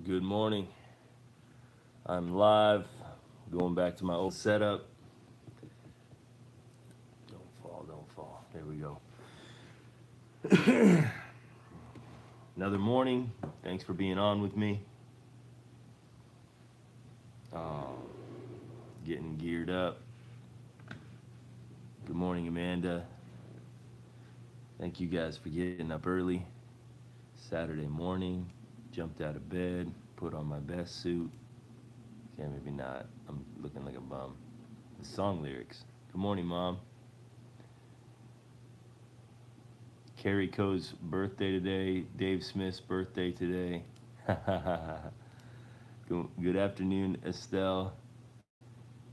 Good morning. I'm live, going back to my old setup. Don't fall, don't fall. There we go. Another morning. Thanks for being on with me. Um, Getting geared up. Good morning, Amanda. Thank you guys for getting up early. Saturday morning. Jumped out of bed, put on my best suit. Okay, maybe not. I'm looking like a bum. The song lyrics. Good morning, Mom. Carrie Coe's birthday today. Dave Smith's birthday today. Good afternoon, Estelle.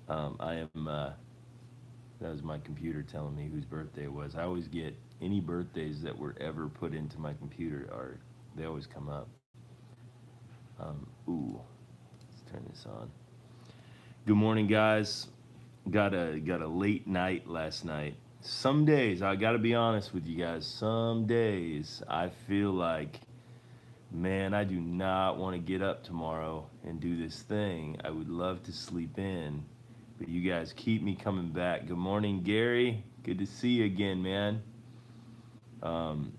I am. That was my computer telling me whose birthday it was. I always get any birthdays that were ever put into my computer are they always come up. Ooh, let's turn this on. Good morning, guys. Got a late night last night. Some days I got to be honest with you guys. Some days I feel like, man, I do not want to get up tomorrow and do this thing. I would love to sleep in, but you guys keep me coming back. Good morning, Gary. Good to see you again, man. Um,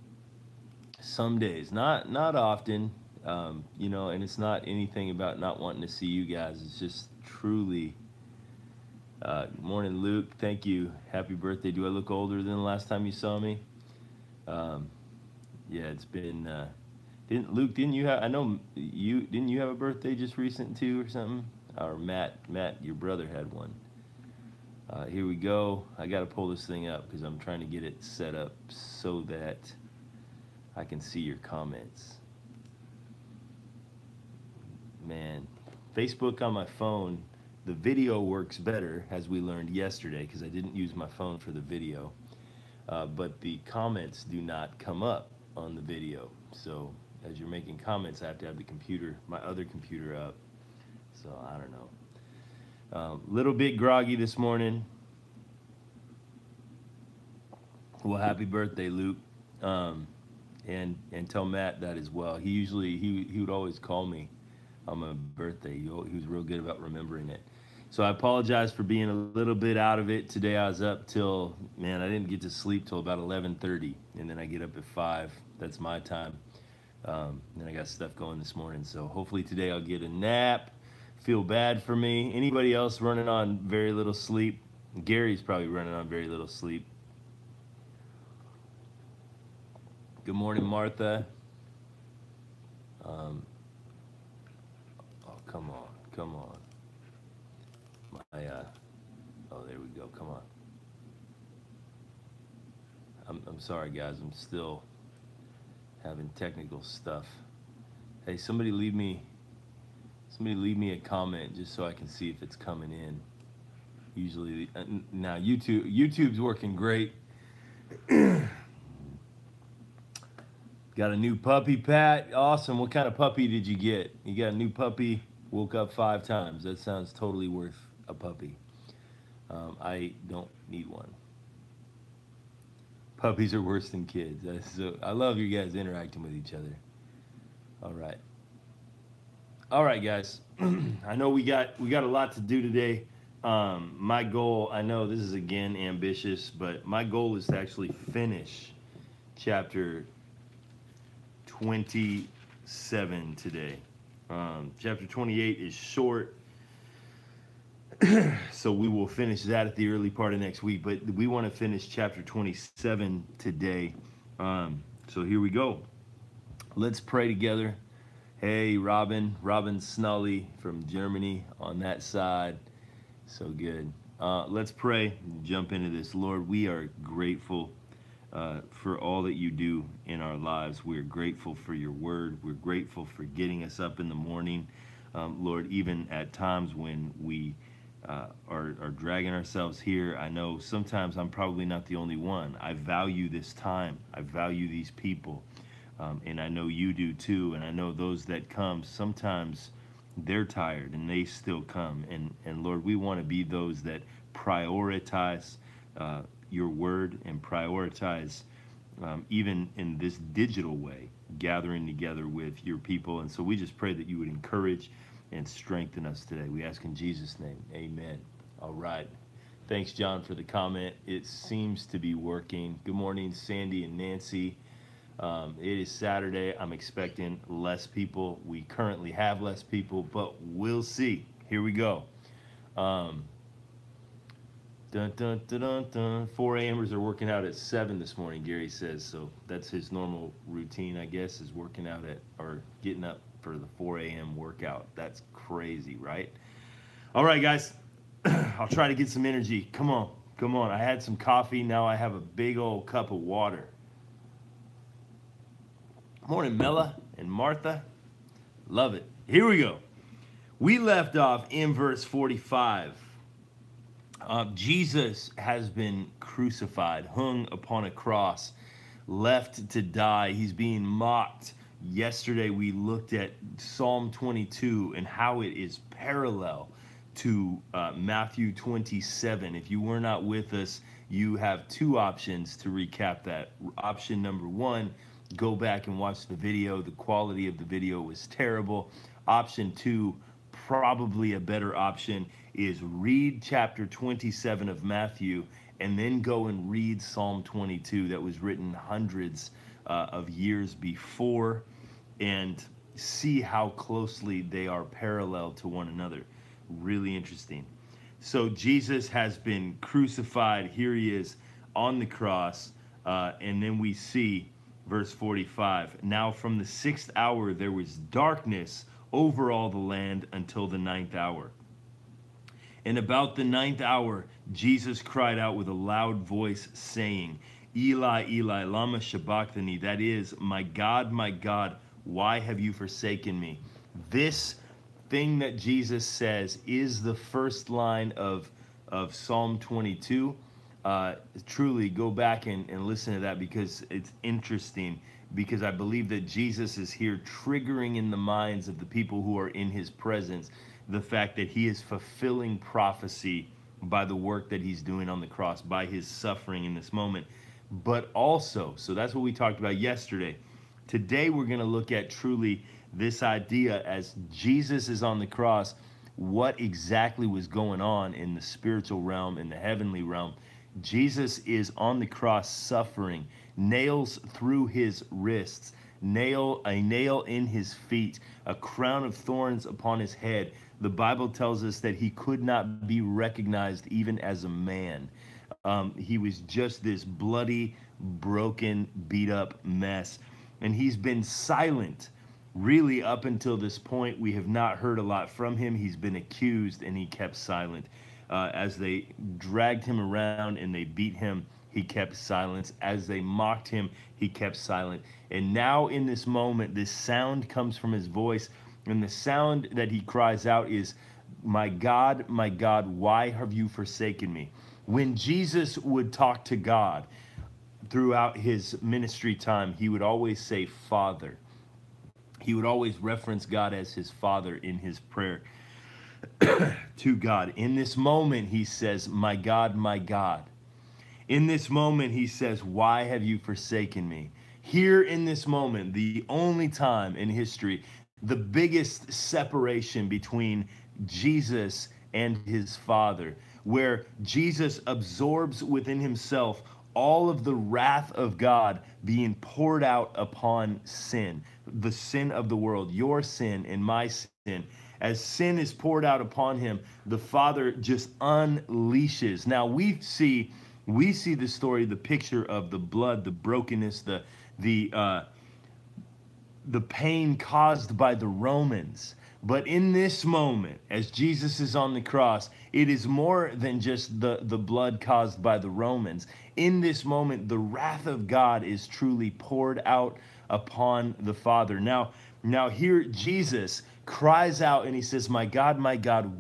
some days, not often, and it's not anything about not wanting to see you guys. It's just truly. Good morning, Luke. Thank you. Happy birthday. Do I look older than the last time you saw me? Um, yeah, it's been. Didn't Luke? Didn't you have? I know you. Didn't you have a birthday just recent too, or something? Or Matt, your brother had one. Here we go. I got to pull this thing up because I'm trying to get it set up so that I can see your comments. Man, Facebook on my phone, the video works better, as we learned yesterday, because I didn't use my phone for the video. But the comments do not come up on the video. So as you're making comments, I have to have the computer, my other computer up. So I don't know. Little bit groggy this morning. Well, happy birthday, Luke. Um, and tell Matt that as well. He would always call me on my birthday. He was real good about remembering it. So I apologize for being a little bit out of it today. I was up till, man, I didn't get to sleep till about 11:30, and then I get up at 5. That's my time. Then I got stuff going this morning. So hopefully today I'll get a nap. Feel bad for me. Anybody else running on very little sleep? Gary's probably running on very little sleep. Good morning, Martha. Um, oh, come on, come on. Oh, there we go. Come on. I'm sorry, guys. I'm still having technical stuff. Hey, somebody leave me a comment just so I can see if it's coming in. Usually, now YouTube's working great. Got a new puppy, Pat. Awesome. What kind of puppy did you get? You got a new puppy. Woke up 5 times. That sounds totally worth a puppy. I don't need one. Puppies are worse than kids. So I love you guys interacting with each other. All right. All right, guys. I know we got a lot to do today. My goal, I know this is again ambitious, but my goal is to actually finish chapter 27 today. Chapter 28 is short, so we will finish that at the early part of next week. But we want to finish chapter 27 today. So here we go. Let's pray together. Hey, Robin Snully from Germany on that side. So good. Let's pray. Jump into this. Lord, we are grateful for all that you do in our lives. We're grateful for your word. We're grateful for getting us up in the morning. Lord, even at times when we are dragging ourselves here, I know sometimes I'm probably not the only one. I value this time. I value these people. And I know you do too. And I know those that come, sometimes they're tired and they still come. And Lord, we want to be those that prioritize your word and prioritize even in this digital way, gathering together with your people. And so we just pray that you would encourage and strengthen us today. We ask in Jesus' name, amen. All right. Thanks, John, for the comment. It seems to be working. Good morning, Sandy and Nancy. It is Saturday. I'm expecting less people. We currently have less people, but we'll see. Here we go. Dun, dun, dun, dun, dun. 4 a.m.ers are working out at 7 this morning, Gary says. So that's his normal routine, I guess, is working out at, or getting up for the 4 a.m. workout. That's crazy, right? All right, guys. I'll try to get some energy. Come on. Come on. I had some coffee. Now I have a big old cup of water. Morning, Mella and Martha. Love it. Here we go. We left off in verse 45. Jesus has been crucified, hung upon a cross, left to die. He's being mocked. Yesterday we looked at Psalm 22 and how it is parallel to Matthew 27. If you were not with us, you have two options to recap that. Option number one, go back and watch the video. The quality of the video was terrible. Option two, probably a better option, is read chapter 27 of Matthew and then go and read Psalm 22 that was written hundreds of years before, and see how closely they are parallel to one another. Really interesting. So Jesus has been crucified. Here he is on the cross, and then we see verse 45. Now from the 6th hour there was darkness over all the land until the 9th hour. And about the 9th hour, Jesus cried out with a loud voice, saying, Eli, Eli, lama sabachthani, that is, my God, why have you forsaken me? This thing that Jesus says is the first line of Psalm 22. Truly, go back and listen to that, because it's interesting, because I believe that Jesus is here triggering in the minds of the people who are in his presence the fact that he is fulfilling prophecy by the work that he's doing on the cross, by his suffering in this moment. But also, so that's what we talked about yesterday. Today we're going to look at truly this idea as Jesus is on the cross, what exactly was going on in the spiritual realm, in the heavenly realm. Jesus is on the cross suffering, nails through his wrists, a nail in his feet, a crown of thorns upon his head. The Bible tells us that he could not be recognized even as a man. He was just this bloody, broken, beat up mess. And he's been silent really up until this point. We have not heard a lot from him. He's been accused and he kept silent. As they dragged him around and they beat him, he kept silence. As they mocked him, he kept silent. And now in this moment, this sound comes from his voice, and the sound that he cries out is, my God, why have you forsaken me? When Jesus would talk to God throughout his ministry time, he would always say, Father. He would always reference God as his Father in his prayer to God. In this moment, he says, my God, my God. In this moment, he says, why have you forsaken me? Here in this moment, the only time in history, the biggest separation between Jesus and his Father, where Jesus absorbs within himself all of the wrath of God being poured out upon sin, the sin of the world, your sin and my sin. As sin is poured out upon him, the Father just unleashes. Now we see the story, the picture of the blood, the brokenness, the pain caused by the Romans. But in this moment, as Jesus is on the cross, it is more than just the blood caused by the Romans. In this moment, the wrath of God is truly poured out upon the Father. Now here Jesus cries out and he says, my God,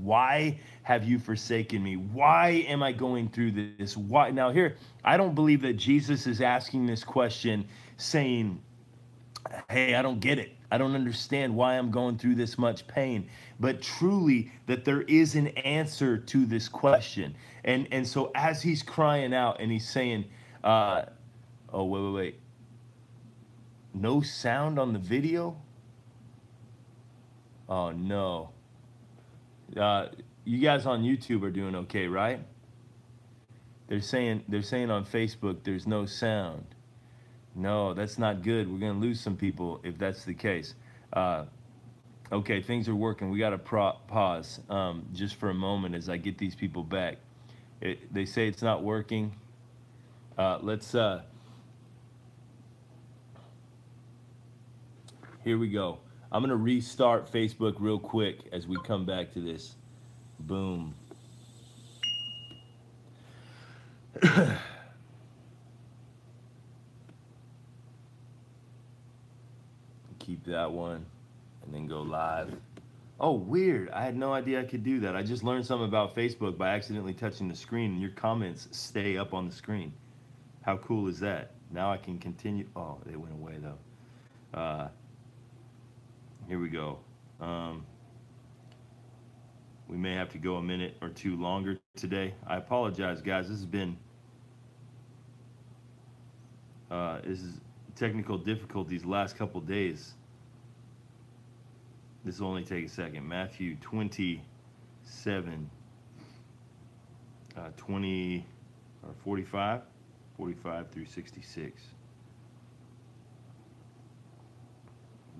why have you forsaken me? Why am I going through this? Why? Now here, I don't believe that Jesus is asking this question saying, hey, I don't get it. I don't understand why I'm going through this much pain. But truly that there is an answer to this question. And so as he's crying out and he's saying, oh, wait. No sound on the video? Oh no. Uh, you guys on YouTube are doing okay, right? They're saying on Facebook there's no sound. No, that's not good. We're gonna lose some people if that's the case. Uh, okay, things are working. We got to pause just for a moment as I get these people back. They say it's not working. Let's. Here we go. I'm gonna restart Facebook real quick as we come back to this. Boom. Keep that one, and then go live. Oh, weird. I had no idea I could do that. I just learned something about Facebook by accidentally touching the screen, and your comments stay up on the screen. How cool is that? Now I can continue. Oh, they went away, though. Here we go. We may have to go a minute or two longer today. I apologize, guys. This is technical difficulties the last couple days. This will only take a second. Matthew 27, 20 or 45 through 66.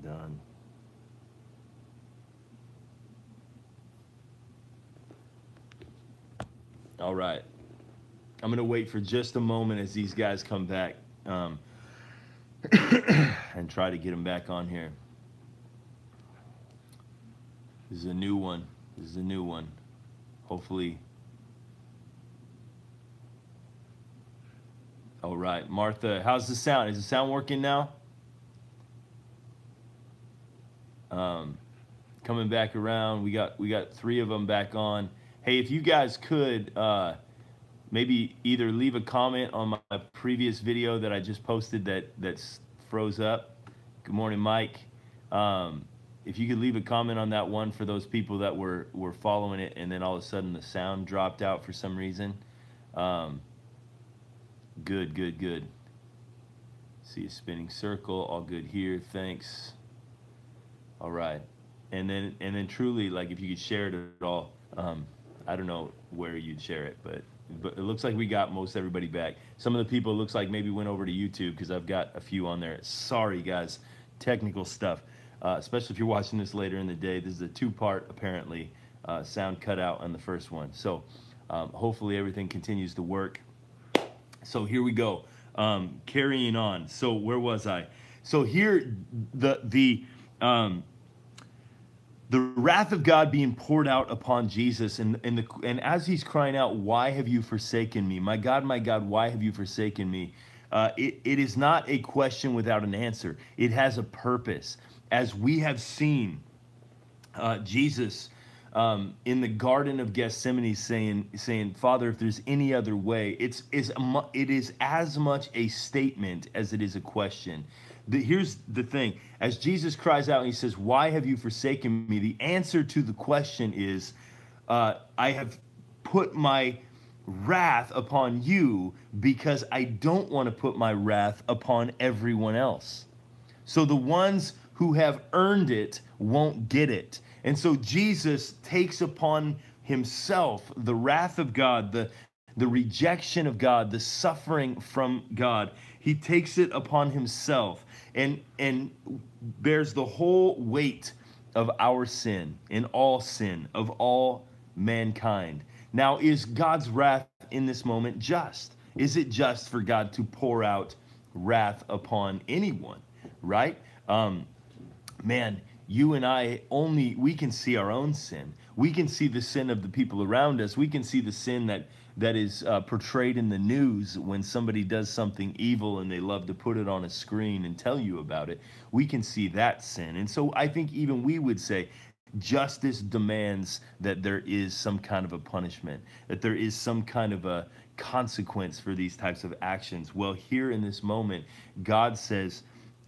Done. All right. I'm going to wait for just a moment as these guys come back and try to get them back on here. This is a new one. This is a new one. Hopefully. All right. Martha, how's the sound? Is the sound working now? Coming back around. We got 3 of them back on. Hey, if you guys could maybe either leave a comment on my previous video that I just posted that's froze up. Good morning, Mike. If you could leave a comment on that one for those people that were following it, and then all of a sudden the sound dropped out for some reason. Good. See a spinning circle. All good here. Thanks. All right. And then truly, like, if you could share it at all. I don't know where you'd share it, but it looks like we got most everybody back. Some of the people, it looks like, maybe went over to YouTube because I've got a few on there. Sorry, guys. Technical stuff. Especially if you're watching this later in the day. This is a 2-part, apparently, sound cutout on the first one. So hopefully everything continues to work. So here we go. Carrying on. So where was I? So here, the wrath of God being poured out upon Jesus, and as he's crying out, "Why have you forsaken me? My God, why have you forsaken me?" It is not a question without an answer. It has a purpose. As we have seen Jesus in the Garden of Gethsemane saying, "Father, if there's any other way," it is as much a statement as it is a question. Here's the thing. As Jesus cries out and he says, "Why have you forsaken me?" The answer to the question is, I have put my wrath upon you because I don't want to put my wrath upon everyone else. So the ones who have earned it won't get it. And so Jesus takes upon himself the wrath of God, the rejection of God, the suffering from God. He takes it upon himself and bears the whole weight of our sin of all mankind. Now, is God's wrath in this moment just? Is it just for God to pour out wrath upon anyone, right? Man, you and I we can see our own sin. We can see the sin of the people around us. We can see the sin that is portrayed in the news when somebody does something evil and they love to put it on a screen and tell you about it. We can see that sin. And so I think even we would say justice demands that there is some kind of a punishment, that there is some kind of a consequence for these types of actions. Well, here in this moment, God says,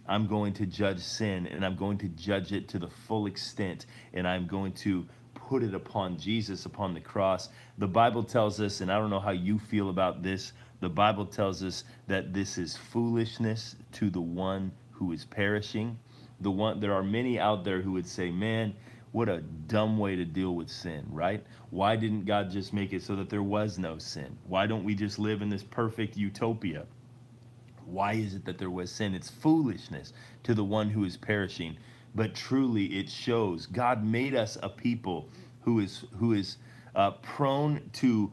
I'm going to judge sin, and I'm going to judge it to the full extent, and I'm going to put it upon Jesus, upon the cross. The Bible tells us, and I don't know how you feel about this, the Bible tells us that this is foolishness to the one who is perishing. There are many out there who would say, man, what a dumb way to deal with sin, right? Why didn't God just make it so that there was no sin? Why don't we just live in this perfect utopia? Why is it that there was sin? It's foolishness to the one who is perishing. But truly, it shows God made us a people who is prone to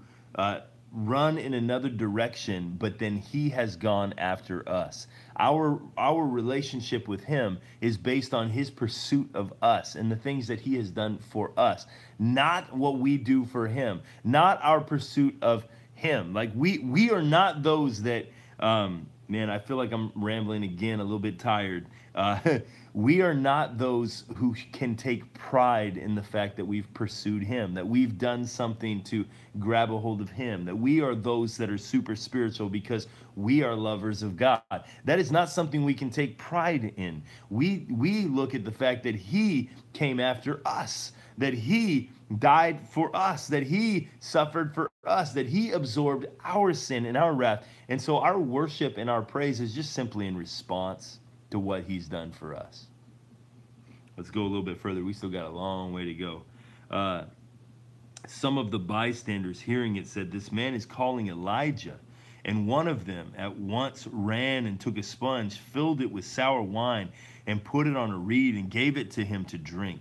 run in another direction, but then He has gone after us. Our relationship with Him is based on His pursuit of us and the things that He has done for us, not what we do for Him, not our pursuit of Him. Like we are not those that. Man, I feel like I'm rambling again, a little bit tired. We are not those who can take pride in the fact that we've pursued Him, that we've done something to grab a hold of Him, that we are those that are super spiritual because we are lovers of God. That is not something we can take pride in. We look at the fact that He came after us, that He died for us, that He suffered for us, that He absorbed our sin and our wrath. And so our worship and our praise is just simply in response to what He's done for us. Let's go a little bit further. We still got a long way to go. Some of the bystanders hearing it said, "This man is calling Elijah." And one of them at once ran and took a sponge, filled it with sour wine, and put it on a reed and gave it to him to drink.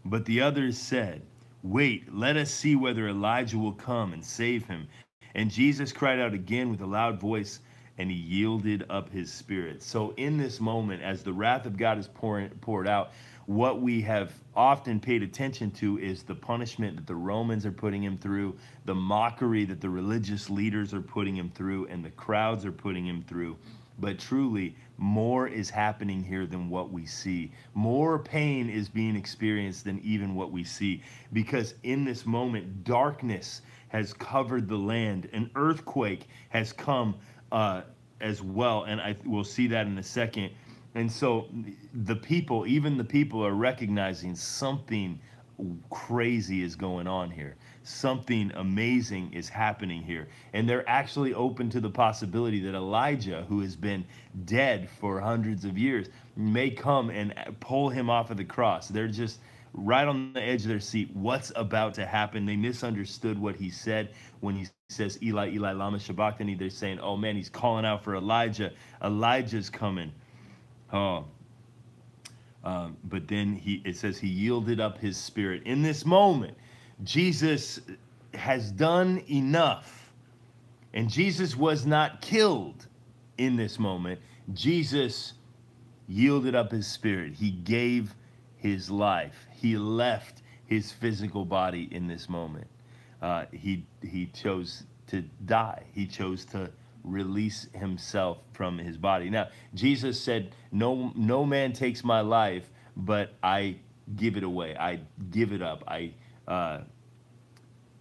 But the others said, "Wait, let us see whether Elijah will come and save him." And Jesus cried out again with a loud voice, and He yielded up His spirit. So in this moment, as the wrath of God is poured out, what we have often paid attention to is the punishment that the Romans are putting Him through, the mockery that the religious leaders are putting Him through, and the crowds are putting Him through. But truly, more is happening here than what we see. More pain is being experienced than even what we see. Because in this moment, darkness has covered the land. An earthquake has come as well. And we'll see that in a second. And so even the people are recognizing something crazy is going on here. Something amazing is happening here. And they're actually open to the possibility that Elijah, who has been dead for hundreds of years, may come and pull Him off of the cross. They're just right on the edge of their seat. What's about to happen? They misunderstood what He said when He says, "Eli, Eli, lama sabachthani." They're saying, "Oh man, He's calling out for Elijah. Elijah's coming." Oh, but then it says He yielded up His spirit. In this moment, Jesus has done enough. And Jesus was not killed in this moment. Jesus yielded up His spirit. He gave His life. He left His physical body in this moment. He chose to die. He chose to release Himself from His body. Now, Jesus said, no man takes my life, but I give it away. I give it up.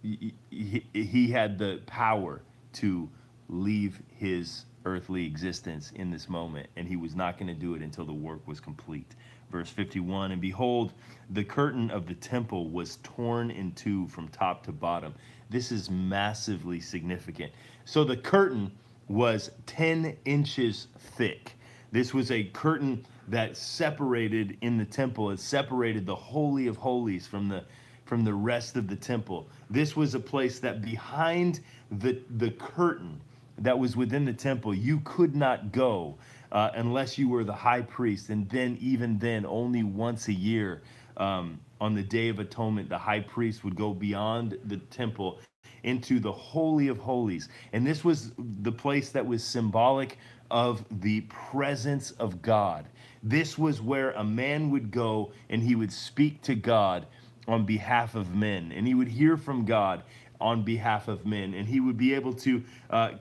He had the power to leave His earthly existence in this moment, and He was not going to do it until the work was complete. Verse 51, "And behold, the curtain of the temple was torn in two from top to bottom." This is massively significant. So the curtain was 10 inches thick. This was a curtain that separated in the temple. It separated the Holy of Holies from the rest of the temple. This was a place that behind the curtain that was within the temple, you could not go unless you were the high priest. And then, even then, only once a year, on the Day of Atonement, the high priest would go beyond the temple into the Holy of Holies. And this was the place that was symbolic of the presence of God. This was where a man would go and he would speak to God on behalf of men, and he would hear from God on behalf of men, and he would be able to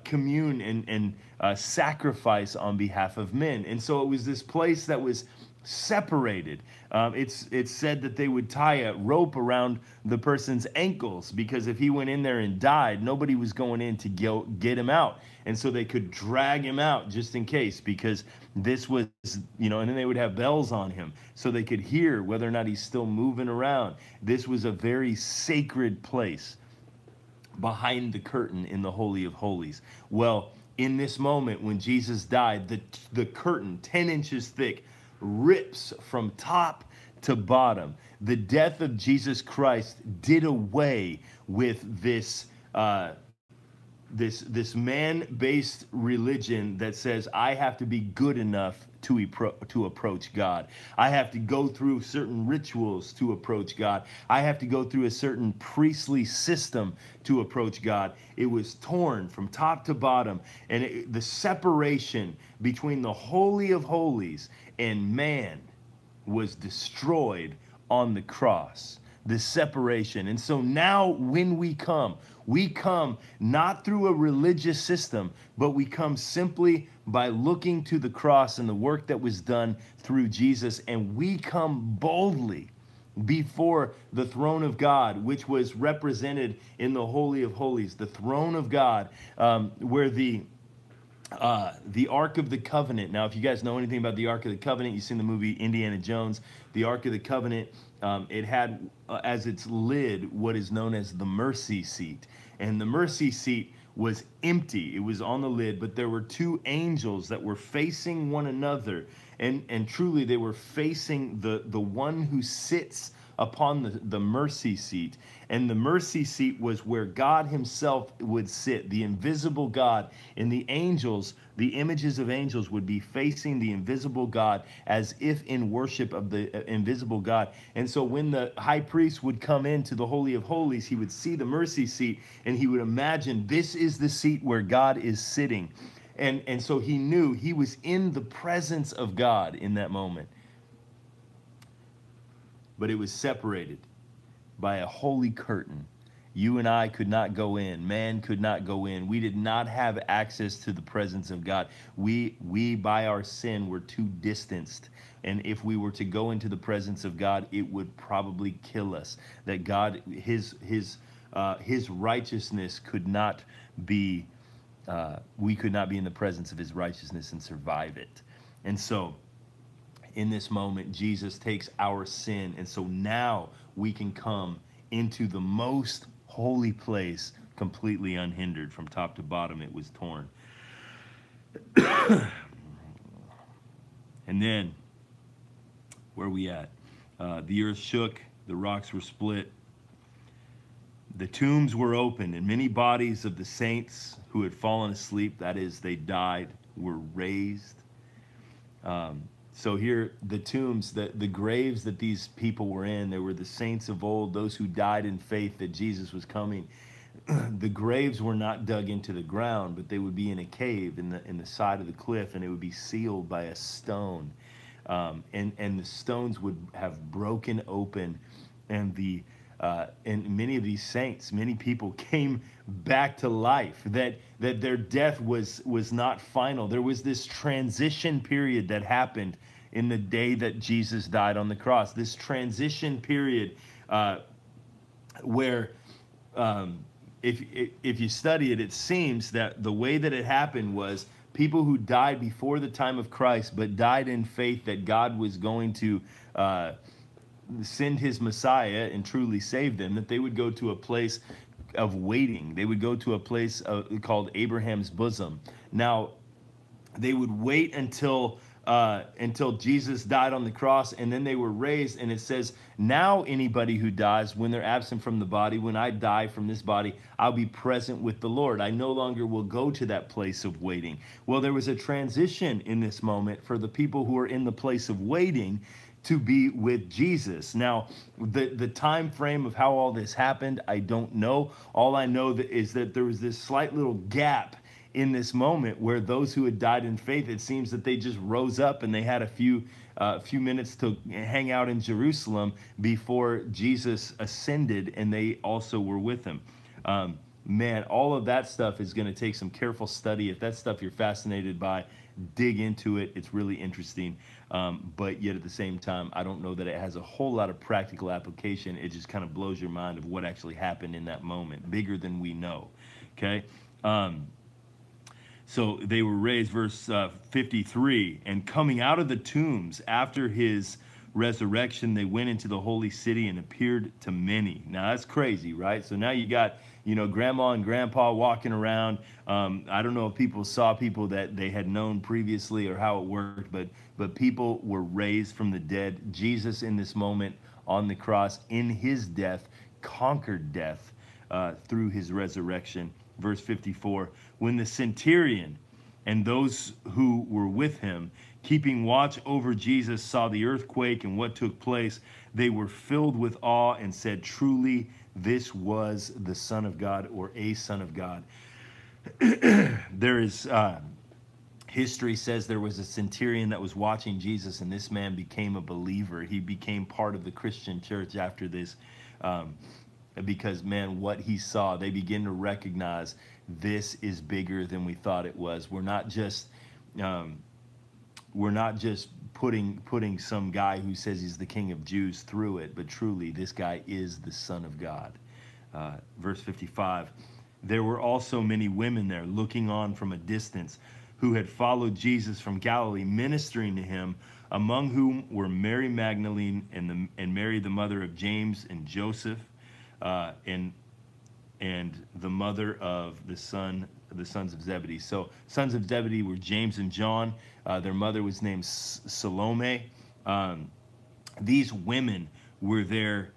commune and sacrifice on behalf of men. And so it was this place that was separated. It's said that they would tie a rope around the person's ankles, because if he went in there and died, nobody was going in to get him out. And so they could drag him out just in case, because this was, and then they would have bells on him so they could hear whether or not he's still moving around. This was a very sacred place behind the curtain in the Holy of Holies. Well, in this moment when Jesus died, the curtain, 10 inches thick, rips from top to bottom. The death of Jesus Christ did away with this man-based religion that says I have to be good enough to approach God. I have to go through certain rituals to approach God. I have to go through a certain priestly system to approach God. It was torn from top to bottom, and the separation between the Holy of Holies and man was destroyed on the cross. The separation. And so now when we come not through a religious system, but we come simply by looking to the cross and the work that was done through Jesus, and we come boldly before the throne of God, which was represented in the Holy of Holies, the throne of God, where the Ark of the Covenant. Now, if you guys know anything about the Ark of the Covenant, you've seen the movie Indiana Jones. The Ark of the Covenant, it had as its lid what is known as the mercy seat. And the mercy seat was empty. It was on the lid, but there were two angels that were facing one another. And truly, they were facing the one who sits upon the mercy seat. And the mercy seat was where God himself would sit, the invisible God. And the angels, the images of angels, would be facing the invisible God as if in worship of the invisible God. And so when the high priest would come into the Holy of Holies, he would see the mercy seat, and he would imagine this is the seat where God is sitting. And so he knew he was in the presence of God in that moment. But it was separated by a holy curtain. You and I could not go in. Man could not go in. We did not have access to the presence of God. We by our sin were too distanced. And if we were to go into the presence of God, it would probably kill us. That God, his righteousness could not be, we could not be in the presence of his righteousness and survive it. And so, in this moment, Jesus takes our sin, and so now we can come into the most holy place completely unhindered. From top to bottom, it was torn. And then, where are we at? The earth shook, the rocks were split, the tombs were opened, and many bodies of the saints who had fallen asleep, that is, they died, were raised. So here, the tombs, the graves that these people were in, there were the saints of old, those who died in faith that Jesus was coming. The graves were not dug into the ground, but they would be in a cave in the side of the cliff, and it would be sealed by a stone. And the stones would have broken open, and many of these saints, many people came back to life, that their death was not final. There was this transition period that happened in the day that Jesus died on the cross. This transition period where if you study it, it seems that the way that it happened was people who died before the time of Christ, but died in faith that God was going to send his Messiah and truly save them, that they would go to a place of waiting. They would go to a place called Abraham's bosom. Now, they would wait until Jesus died on the cross, and then they were raised. And it says, now anybody who dies, when they're absent from the body, when I die from this body, I'll be present with the Lord. I no longer will go to that place of waiting. Well, there was a transition in this moment for the people who are in the place of waiting to be with Jesus. Now, the time frame of how all this happened, I don't know. All I know is that there was this slight little gap in this moment where those who had died in faith, it seems that they just rose up and they had a few minutes to hang out in Jerusalem before Jesus ascended, and they also were with him. Man, all of that stuff is going to take some careful study. If that's stuff you're fascinated by, dig into it. It's really interesting. But yet at the same time, I don't know that it has a whole lot of practical application. It just kind of blows your mind of what actually happened in that moment, bigger than we know. Okay? So they were raised, verse 53, and coming out of the tombs after his resurrection, they went into the holy city and appeared to many. Now that's crazy, right? So now you got you know, grandma and grandpa walking around. I don't know if people saw people that they had known previously or how it worked, but people were raised from the dead. Jesus in this moment on the cross, in his death, conquered death through his resurrection. Verse 54, when the centurion and those who were with him, keeping watch over Jesus, saw the earthquake and what took place, they were filled with awe and said, truly, this was the Son of God, or a Son of God. There is, history says there was a centurion that was watching Jesus, and this man became a believer. He became part of the Christian church after this. Because, man, what he saw, they begin to recognize this is bigger than we thought it was. We're not just putting some guy who says he's the King of Jews through it, but truly this guy is the Son of God. Verse 55, there were also many women there looking on from a distance, who had followed Jesus from Galilee, ministering to him, among whom were Mary Magdalene and Mary the mother of James and Joseph, and the mother of the sons of Zebedee. So sons of Zebedee were James and John. Their mother was named Salome. These women were there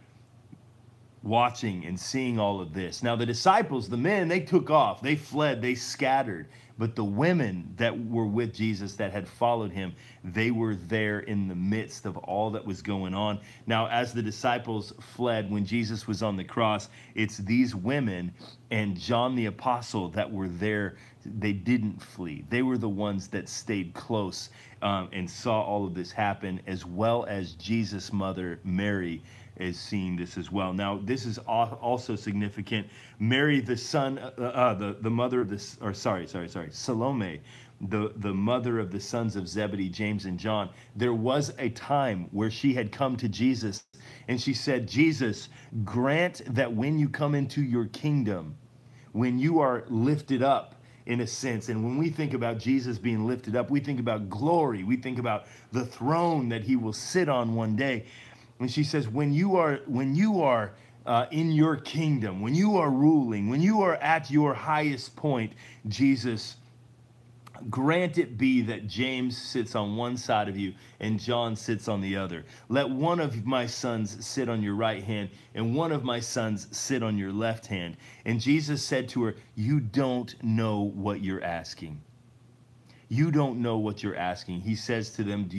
watching and seeing all of this. Now the disciples, the men, they took off, they fled, they scattered. But the women that were with Jesus, that had followed him, they were there in the midst of all that was going on. Now, as the disciples fled when Jesus was on the cross, it's these women and John the Apostle that were there. They didn't flee. They were the ones that stayed close and saw all of this happen, as well as Jesus' mother, Mary, is seeing this as well. Now, this is also significant. Mary, the mother of this, or sorry, Salome, the mother of the sons of Zebedee, James and John. There was a time where she had come to Jesus and she said, Jesus, grant that when you come into your kingdom, when you are lifted up, in a sense, and when we think about Jesus being lifted up, we think about glory. We think about the throne that he will sit on one day. And she says, when you are in your kingdom, when you are ruling, when you are at your highest point, Jesus, grant it be that James sits on one side of you and John sits on the other. Let one of my sons sit on your right hand and one of my sons sit on your left hand. And Jesus said to her, you don't know what you're asking. You don't know what you're asking. He says to them,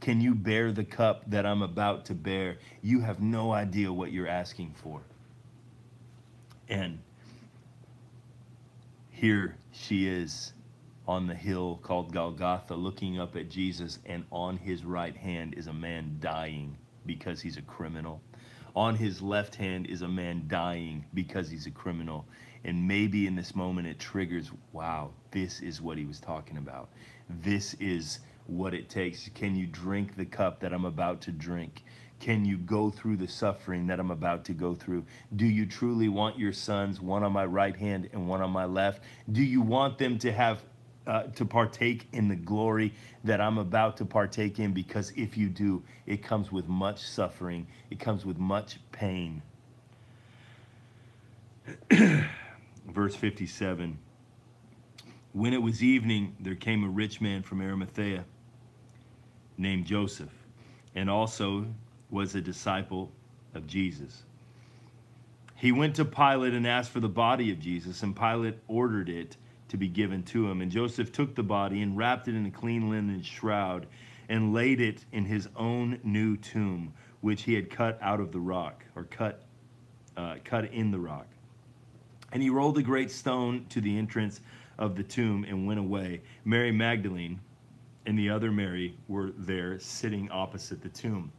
can you bear the cup that I'm about to bear? You have no idea what you're asking for. And here she is on the hill called Golgotha, looking up at Jesus, and on his right hand is a man dying because he's a criminal. On his left hand is a man dying because he's a criminal. And maybe in this moment it triggers, wow, this is what he was talking about. This is what it takes. Can you drink the cup that I'm about to drink? Can you go through the suffering that I'm about to go through? Do you truly want your sons, one on my right hand and one on my left? Do you want them to have to partake in the glory that I'm about to partake in? Because if you do, it comes with much suffering. It comes with much pain. Verse 57, when it was evening, there came a rich man from Arimathea named Joseph, and also was a disciple of Jesus. He went to Pilate and asked for the body of Jesus, and Pilate ordered it to be given to him. And Joseph took the body and wrapped it in a clean linen shroud and laid it in his own new tomb, which he had cut out of the rock, or cut in the rock. And he rolled a great stone to the entrance of the tomb and went away. Mary Magdalene and the other Mary were there sitting opposite the tomb.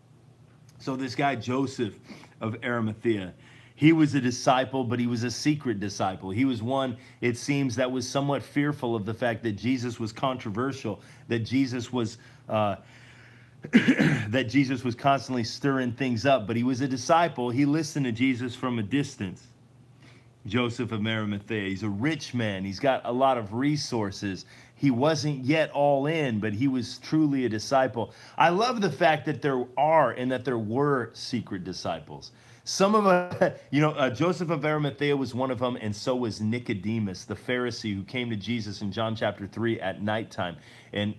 So this guy, Joseph of Arimathea, he was a disciple, but he was a secret disciple. He was one, it seems, that was somewhat fearful of the fact that Jesus was controversial, that Jesus was constantly stirring things up. But he was a disciple. He listened to Jesus from a distance. Joseph of Arimathea. He's a rich man. He's got a lot of resources. He wasn't yet all in, but he was truly a disciple. I love the fact that there are and that there were secret disciples. Some of us, Joseph of Arimathea was one of them, and so was Nicodemus, the Pharisee who came to Jesus in John chapter 3 at nighttime and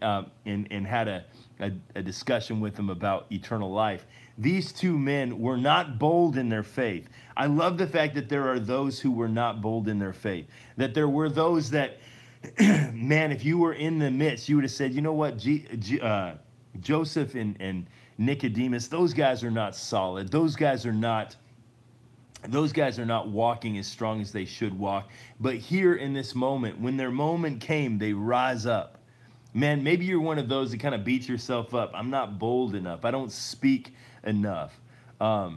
had a discussion with him about eternal life. These two men were not bold in their faith. I love the fact that there are those who were not bold in their faith, that there were those that, man, if you were in the midst, you would have said, you know what, Joseph and Nicodemus, those guys are not solid. Those guys are not walking as strong as they should walk. But here in this moment, when their moment came, they rise up. Man, maybe you're one of those that kind of beats yourself up. I'm not bold enough. I don't speak enough. Sorry,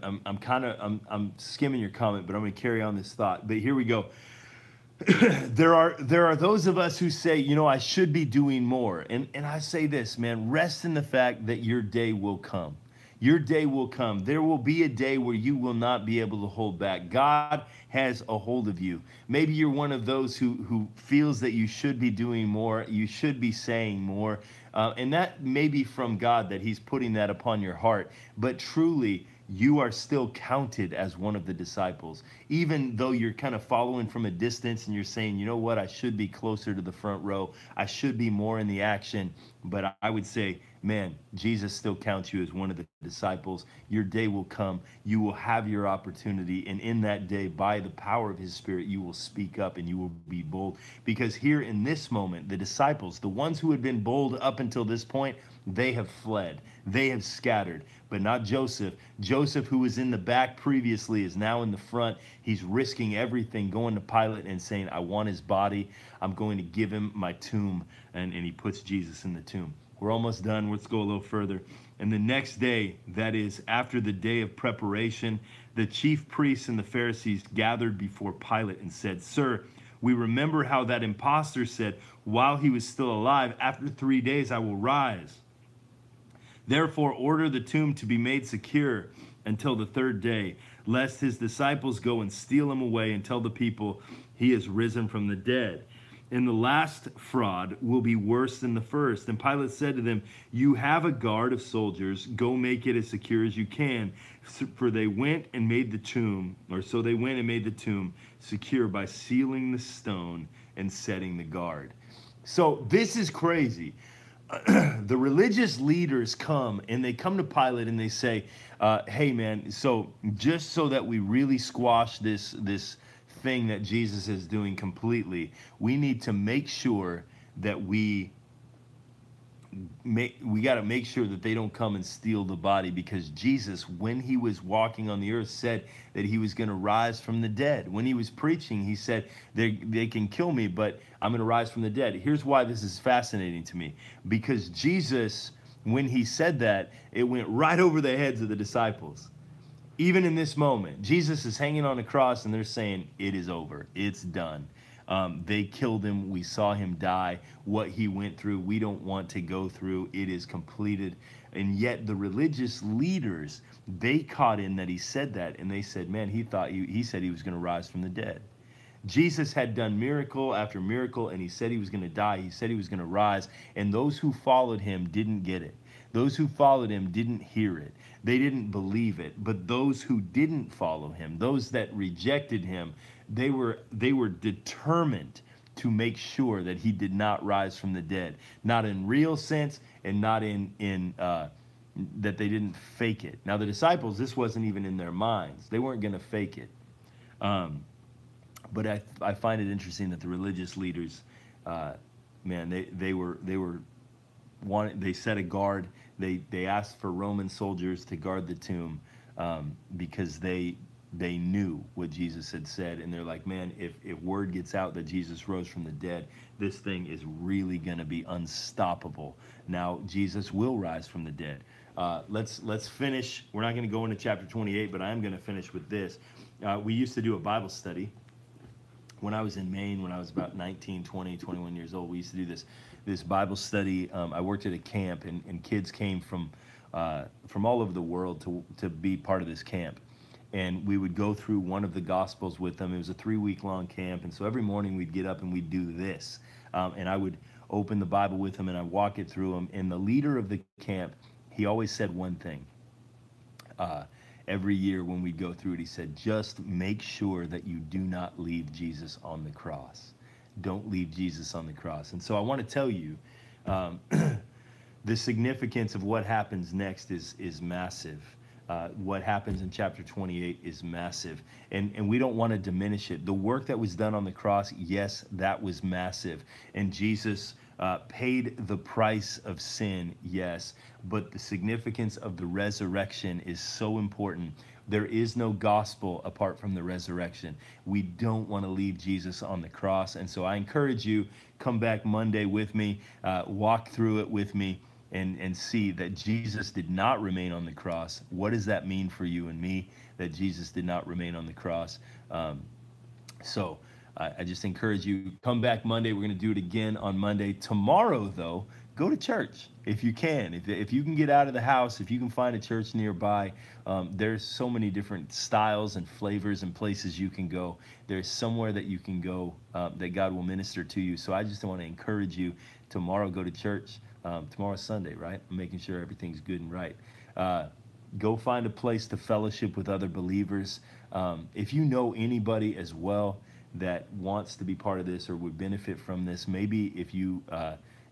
I'm skimming your comment, but I'm going to carry on this thought. But here we go. there are those of us who say, I should be doing more. And I say this, man, rest in the fact that your day will come. Your day will come. There will be a day where you will not be able to hold back. God has a hold of you. Maybe you're one of those who feels that you should be doing more, you should be saying more, and that may be from God that he's putting that upon your heart. But truly, you are still counted as one of the disciples. Even though you're kind of following from a distance and you're saying, you know what, I should be closer to the front row. I should be more in the action. But I would say, man, Jesus still counts you as one of the disciples. Your day will come. You will have your opportunity. And in that day, by the power of his Spirit, you will speak up and you will be bold. Because here in this moment, the disciples, the ones who had been bold up until this point, they have fled. They have scattered. But not Joseph. Joseph, who was in the back previously, is now in the front. He's risking everything, going to Pilate and saying, I want his body. I'm going to give him my tomb. And he puts Jesus in the tomb. We're almost done. Let's go a little further. And the next day, that is after the day of preparation, the chief priests and the Pharisees gathered before Pilate and said, Sir, we remember how that impostor said, while he was still alive, after 3 days I will rise. Therefore, order the tomb to be made secure until the third day, lest his disciples go and steal him away and tell the people he has risen from the dead. And the last fraud will be worse than the first. And Pilate said to them, You have a guard of soldiers. Go make it as secure as you can. For they went and made the tomb, so they went and made the tomb secure by sealing the stone and setting the guard. So this is crazy. The religious leaders come and they come to Pilate and they say, hey man, so just so that we really squash this thing that Jesus is doing completely, we need to make sure that we got to make sure that they don't come and steal the body, because Jesus, when he was walking on the earth, said that he was going to rise from the dead. When he was preaching, he said, they can kill me, but I'm going to rise from the dead. Here's why this is fascinating to me. Because Jesus, when he said that, it went right over the heads of the disciples. Even in this moment, Jesus is hanging on a cross and they're saying, it is over. It's done. They killed him. We saw him die. What he went through, we don't want to go through. It is completed. And yet the religious leaders, they caught in that he said that, and they said, man, he said he was going to rise from the dead. Jesus had done miracle after miracle, and he said he was going to die. He said he was going to rise, and those who followed him didn't get it. Those who followed him didn't hear it. They didn't believe it. But those who didn't follow him, those that rejected him, they were determined to make sure that he did not rise from the dead. Not in real sense, and not in that they didn't fake it. Now the disciples, this wasn't even in their minds. They weren't going to fake it. But I find it interesting that the religious leaders, man, they set a guard. They asked for Roman soldiers to guard the tomb because they knew what Jesus had said, and they're like, man, if word gets out that Jesus rose from the dead, this thing is really going to be unstoppable. Now Jesus will rise from the dead. Let's finish. We're not going to go into chapter 28, but I am going to finish with this. We used to do a Bible study when I was in Maine, when I was about 19, 20, 21 years old. We used to do this Bible study. I worked at a camp, and kids came from from all over the world to be part of this camp. And we would go through one of the Gospels with them. It was a 3-week long camp. And so every morning we'd get up and we'd do this. And I would open the Bible with them and I'd walk it through them. And the leader of the camp, he always said one thing. Every year when we go through it, he said, just make sure that you do not leave Jesus on the cross. Don't leave Jesus on the cross. And so I want to tell you, the significance of what happens next is massive. What happens in chapter 28 is massive. And we don't want to diminish it. The work that was done on the cross, yes, that was massive. And Jesus paid the price of sin, yes. But the significance of the resurrection is so important. There is no gospel apart from the resurrection. We don't want to leave Jesus on the cross. And so I encourage you, come back Monday with me, walk through it with me, and see that Jesus did not remain on the cross. What does that mean for you and me, that Jesus did not remain on the cross? So I just encourage you, come back Monday. We're going to do it again on Monday. Tomorrow, though, go to church if you can. If you can get out of the house, if you can find a church nearby, there's so many different styles and flavors and places you can go. There's somewhere that you can go that God will minister to you. So I just want to encourage you, tomorrow go to church. Tomorrow's Sunday, right? I'm making sure everything's good and right. Go find a place to fellowship with other believers. If you know anybody as well that wants to be part of this or would benefit from this, maybe if you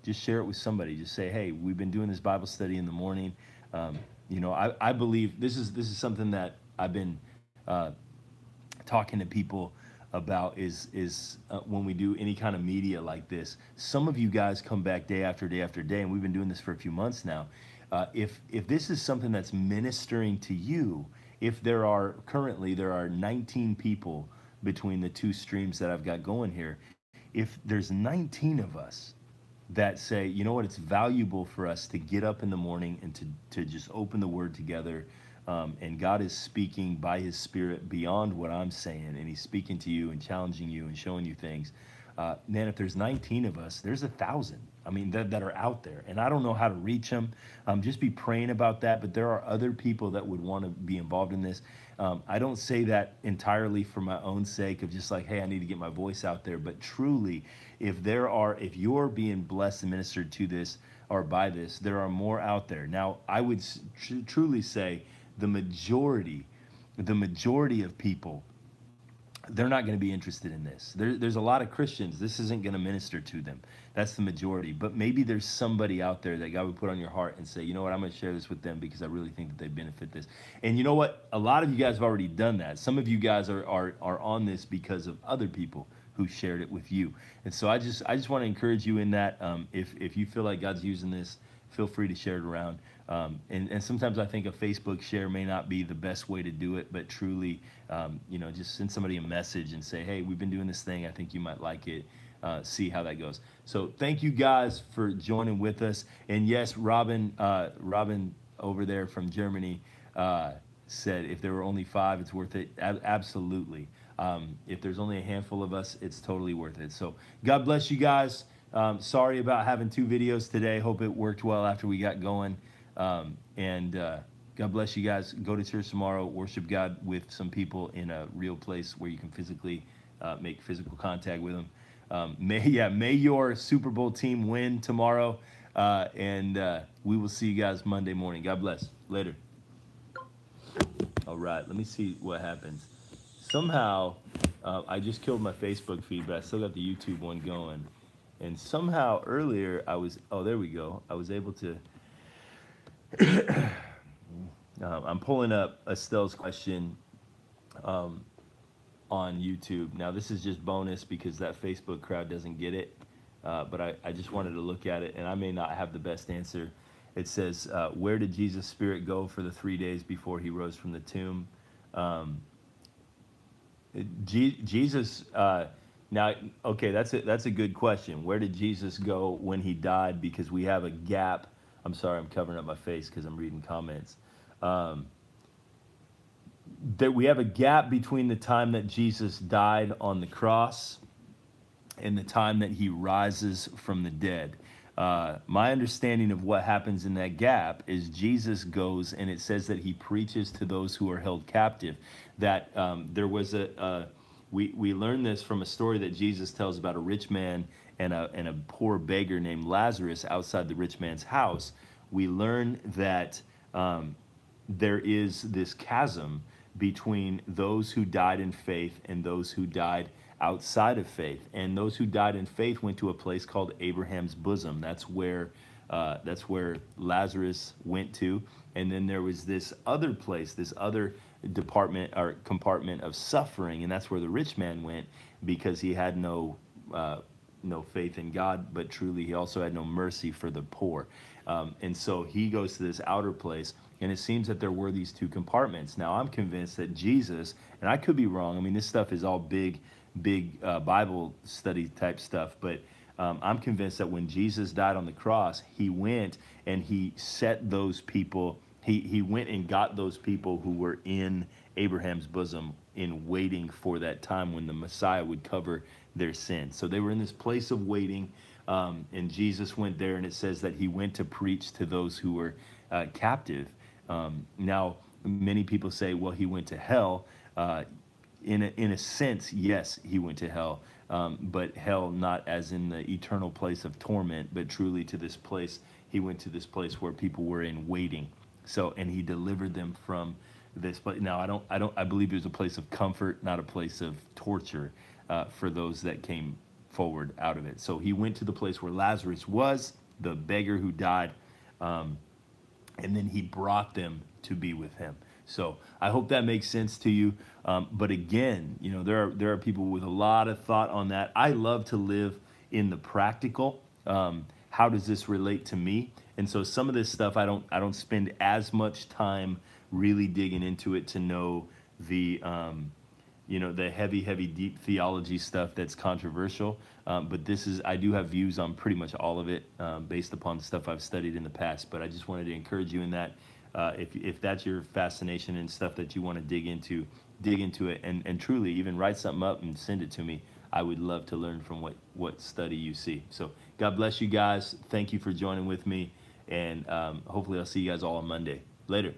just share it with somebody, just say, hey, we've been doing this Bible study in the morning. I believe this is something that I've been talking to people about is when we do any kind of media like this. Some of you guys come back day after day after day, and we've been doing this for a few months now. If this is something that's ministering to you, if there are 19 people between the two streams that I've got going here, if there's 19 of us that say, you know what, it's valuable for us to get up in the morning and to just open the Word together. And God is speaking by His Spirit beyond what I'm saying, and He's speaking to you and challenging you and showing you things. Man, if there's 19 of us, there's 1,000. I mean, that are out there, and I don't know how to reach them. Just be praying about that. But there are other people that would want to be involved in this. I don't say that entirely for my own sake of just like, hey, I need to get my voice out there. But truly, if you're being blessed and ministered to this or by this, there are more out there. Now, I would truly say, the majority of people, they're not going to be interested in this. There's a lot of Christians, this isn't going to minister to them. That's the majority. But maybe there's somebody out there that God would put on your heart and say, you know what, I'm going to share this with them because I really think that they benefit this. And you know what? A lot of you guys have already done that. Some of you guys are on this because of other people who shared it with you. And so I just want to encourage you in that. If you feel like God's using this, feel free to share it around. And sometimes I think a Facebook share may not be the best way to do it, but truly, just send somebody a message and say, hey, we've been doing this thing. I think you might like it. See how that goes. So thank you guys for joining with us. And yes, Robin over there from Germany said if there were only 5, it's worth it. Absolutely. If there's only a handful of us, it's totally worth it. So God bless you guys. Sorry about having 2 videos today. Hope it worked well after we got going. God bless you guys. Go to church tomorrow. Worship God with some people in a real place where you can physically make physical contact with them. May your Super Bowl team win tomorrow. And we will see you guys Monday morning. God bless. Later. All right. Let me see what happens. Somehow, I just killed my Facebook feed, but I still got the YouTube one going. And somehow earlier there we go. I was able to, I'm pulling up Estelle's question on YouTube. Now this is just bonus because that Facebook crowd doesn't get it. But I just wanted to look at it, and I may not have the best answer. It says, where did Jesus' spirit go for the 3 days before he rose from the tomb? Jesus, now, okay, that's a good question. Where did Jesus go when he died? Because we have a gap. I'm sorry, I'm covering up my face because I'm reading comments. That we have a gap between the time that Jesus died on the cross and the time that he rises from the dead. My understanding of what happens in that gap is Jesus goes and it says that he preaches to those who are held captive. That there was we learn this from a story that Jesus tells about a rich man and a poor beggar named Lazarus outside the rich man's house. We learn that there is this chasm between those who died in faith and those who died outside of faith. And those who died in faith went to a place called Abraham's bosom. That's where Lazarus went to. And then there was this other place, this other department or compartment of suffering, and that's where the rich man went because he had no faith in God, but truly he also had no mercy for the poor. And so he goes to this outer place, and it seems that there were these two compartments. Now I'm convinced that Jesus, and I could be wrong. I mean, this stuff is all big Bible study type stuff, but I'm convinced that when Jesus died on the cross, he went and he set those people. He went and got those people who were in Abraham's bosom in waiting for that time when the Messiah would cover their sins. So they were in this place of waiting, and Jesus went there, and it says that he went to preach to those who were captive. Now, many people say, well, he went to hell. In a sense, yes, he went to hell, but hell not as in the eternal place of torment, but truly to this place. He went to this place where people were in waiting. So, and he delivered them from this. But now, I believe it was a place of comfort, not a place of torture for those that came forward out of it. So he went to the place where Lazarus was, the beggar who died, and then he brought them to be with him. So I hope that makes sense to you. But again, you know, there are people with a lot of thought on that. I love to live in the practical. How does this relate to me? And so some of this stuff I don't spend as much time really digging into it to know the the heavy deep theology stuff that's controversial. But I do have views on pretty much all of it based upon stuff I've studied in the past. But I just wanted to encourage you in that. If that's your fascination and stuff that you want to dig into it and truly even write something up and send it to me. I would love to learn from what study you see. So God bless you guys. Thank you for joining with me. And hopefully I'll see you guys all on Monday. Later.